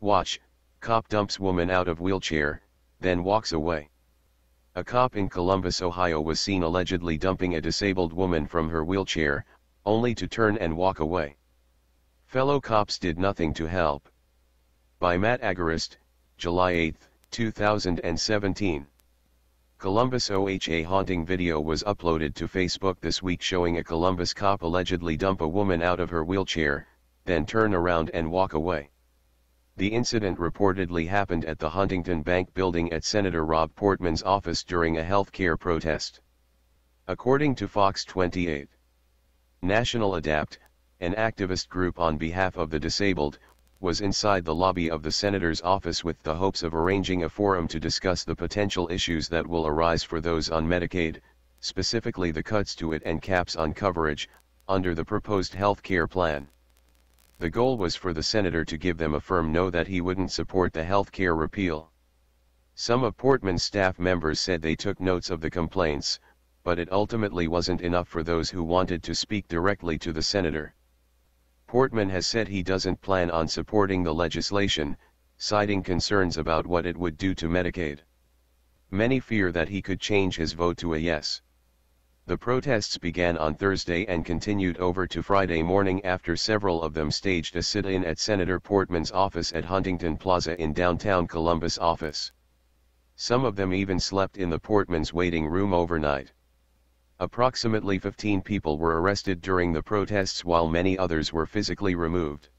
Watch, cop dumps woman out of wheelchair, then walks away. A cop in Columbus, Ohio was seen allegedly dumping a disabled woman from her wheelchair, only to turn and walk away. Fellow cops did nothing to help. By Matt Agarist, July 8, 2017. Columbus OHA haunting video was uploaded to Facebook this week showing a Columbus cop allegedly dump a woman out of her wheelchair, then turn around and walk away. The incident reportedly happened at the Huntington Bank building at Senator Rob Portman's office during a health care protest. According to Fox 28. National Adapt, an activist group on behalf of the disabled, was inside the lobby of the senator's office with the hopes of arranging a forum to discuss the potential issues that will arise for those on Medicaid, specifically the cuts to it and caps on coverage, under the proposed health care plan. The goal was for the senator to give them a firm no that he wouldn't support the health care repeal. Some of Portman's staff members said they took notes of the complaints, but it ultimately wasn't enough for those who wanted to speak directly to the senator. Portman has said he doesn't plan on supporting the legislation, citing concerns about what it would do to Medicaid. Many fear that he could change his vote to a yes. The protests began on Thursday and continued over to Friday morning after several of them staged a sit-in at Senator Portman's office at Huntington Plaza in downtown Columbus office. Some of them even slept in the Portman's waiting room overnight. Approximately 15 people were arrested during the protests while many others were physically removed.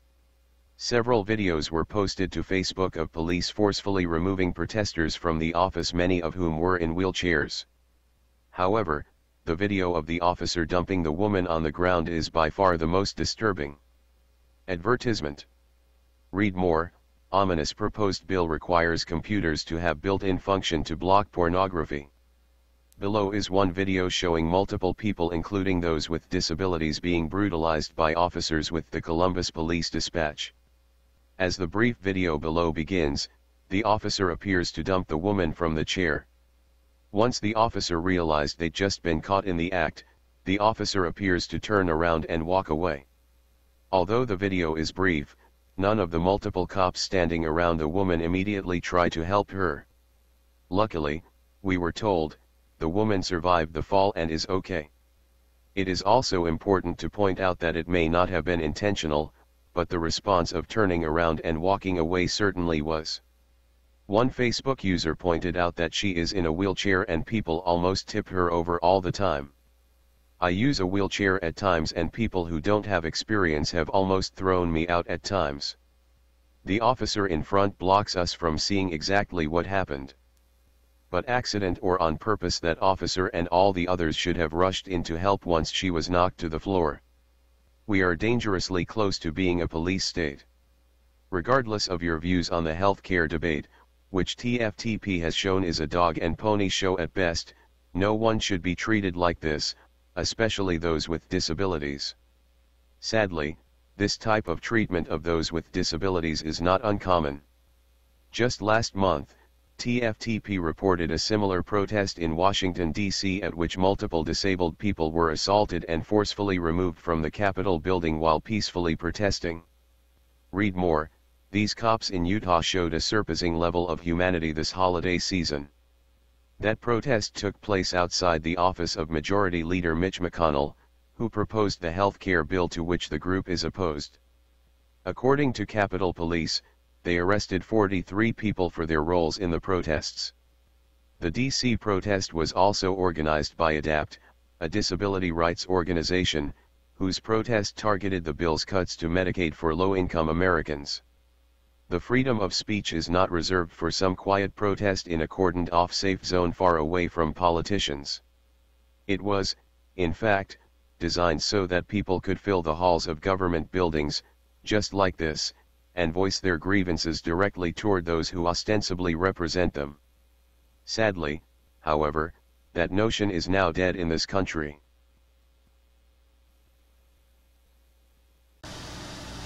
Several videos were posted to Facebook of police forcefully removing protesters from the office, many of whom were in wheelchairs. However, the video of the officer dumping the woman on the ground is by far the most disturbing. Advertisement. Read more. Ominous proposed bill requires computers to have built-in function to block pornography. Below is one video showing multiple people, including those with disabilities, being brutalized by officers with the Columbus Police Dispatch. As the brief video below begins, the officer appears to dump the woman from the chair. Once the officer realized they'd just been caught in the act, the officer appears to turn around and walk away. Although the video is brief, none of the multiple cops standing around the woman immediately try to help her. Luckily, we were told, the woman survived the fall and is okay. It is also important to point out that it may not have been intentional, but the response of turning around and walking away certainly was. One Facebook user pointed out that she is in a wheelchair and people almost tip her over all the time. I use a wheelchair at times and people who don't have experience have almost thrown me out at times. The officer in front blocks us from seeing exactly what happened. But accident or on purpose, that officer and all the others should have rushed in to help once she was knocked to the floor. We are dangerously close to being a police state. Regardless of your views on the health care debate, which TFTP has shown is a dog and pony show at best, no one should be treated like this, especially those with disabilities. Sadly, this type of treatment of those with disabilities is not uncommon. Just last month, TFTP reported a similar protest in Washington, D.C., at which multiple disabled people were assaulted and forcefully removed from the Capitol building while peacefully protesting. Read more. These cops in Utah showed a surpassing level of humanity this holiday season. That protest took place outside the office of Majority Leader Mitch McConnell, who proposed the health care bill to which the group is opposed. According to Capitol Police, they arrested 43 people for their roles in the protests. The D.C. protest was also organized by ADAPT, a disability rights organization, whose protest targeted the bill's cuts to Medicaid for low-income Americans. The freedom of speech is not reserved for some quiet protest in a cordoned-off safe zone far away from politicians. It was, in fact, designed so that people could fill the halls of government buildings, just like this, and voice their grievances directly toward those who ostensibly represent them. Sadly, however, that notion is now dead in this country.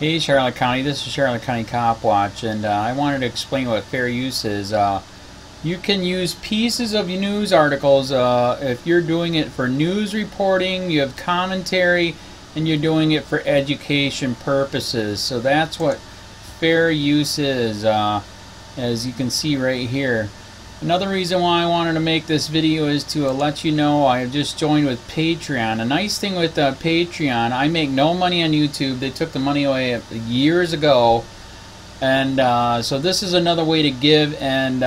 Hey Charlotte County, this is Charlotte County COPWATCH, and I wanted to explain what fair use is. You can use pieces of news articles if you're doing it for news reporting, you have commentary, and you're doing it for education purposes. So that's what fair use is, as you can see right here. Another reason why I wanted to make this video is to let you know I have just joined with Patreon. A nice thing with Patreon, I make no money on YouTube. They took the money away years ago, and so this is another way to give, and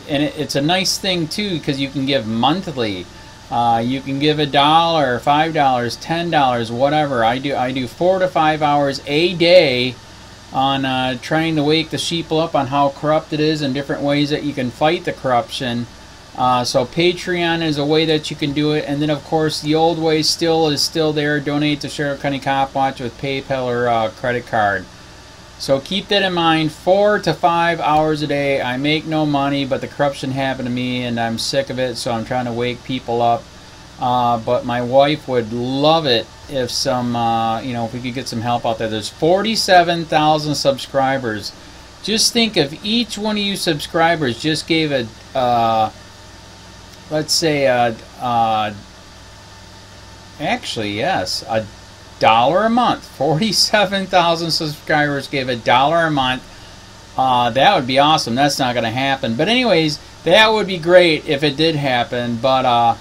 it's a nice thing too because you can give monthly. You can give $1, $5, $10, whatever. I do 4 to 5 hours a day on trying to wake the sheeple up on how corrupt it is and different ways that you can fight the corruption. So Patreon is a way that you can do it, and then of course the old way is still there. Donate to Sheriff County COPWATCH with PayPal or credit card. So keep that in mind. 4 to 5 hours a day. I make no money, but the corruption happened to me and I'm sick of it, so I'm trying to wake people up. But my wife would love it if some, if we could get some help out there. There's 47,000 subscribers. Just think if each one of you subscribers just gave a, let's say, actually, yes, $1 a month. 47,000 subscribers gave $1 a month. That would be awesome. That's not going to happen. But anyways, that would be great if it did happen. But,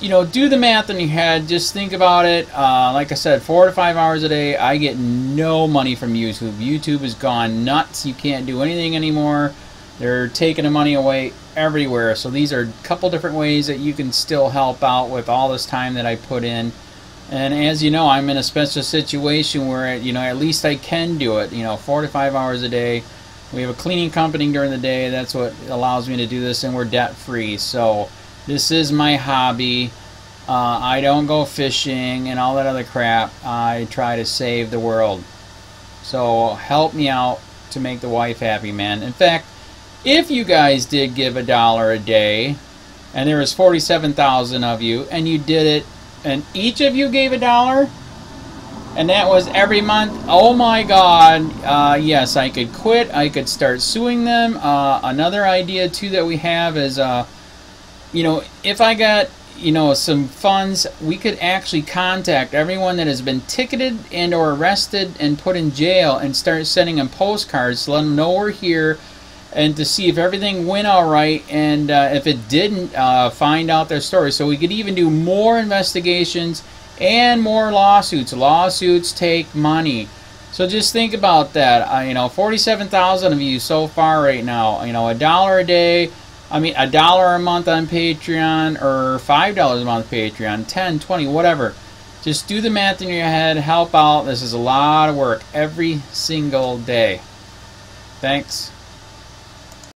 do the math in your head. Just think about it. Like I said, 4 to 5 hours a day. I get no money from YouTube. YouTube has gone nuts. You can't do anything anymore. They're taking the money away everywhere. So these are a couple different ways that you can still help out with all this time that I put in. And as you know, I'm in a special situation where, at least I can do it. 4 to 5 hours a day. We have a cleaning company during the day. That's what allows me to do this, and we're debt free. So this is my hobby. I don't go fishing and all that other crap. I try to save the world. So help me out to make the wife happy, man. In fact, if you guys did give $1 a day, and there was 47,000 of you, and you did it, and each of you gave $1, and that was every month, oh my God, yes, I could quit. I could start suing them. Another idea too that we have is, if I got, some funds, we could actually contact everyone that has been ticketed and or arrested and put in jail and start sending them postcards to let them know we're here, and to see if everything went all right, and if it didn't, find out their story. So we could even do more investigations and more lawsuits. Lawsuits take money. So just think about that. 47,000 of you so far right now. $1 a day. $1 a month on Patreon, or $5 a month Patreon, 10, 20, whatever. Just do the math in your head. Help out. This is a lot of work every single day. Thanks.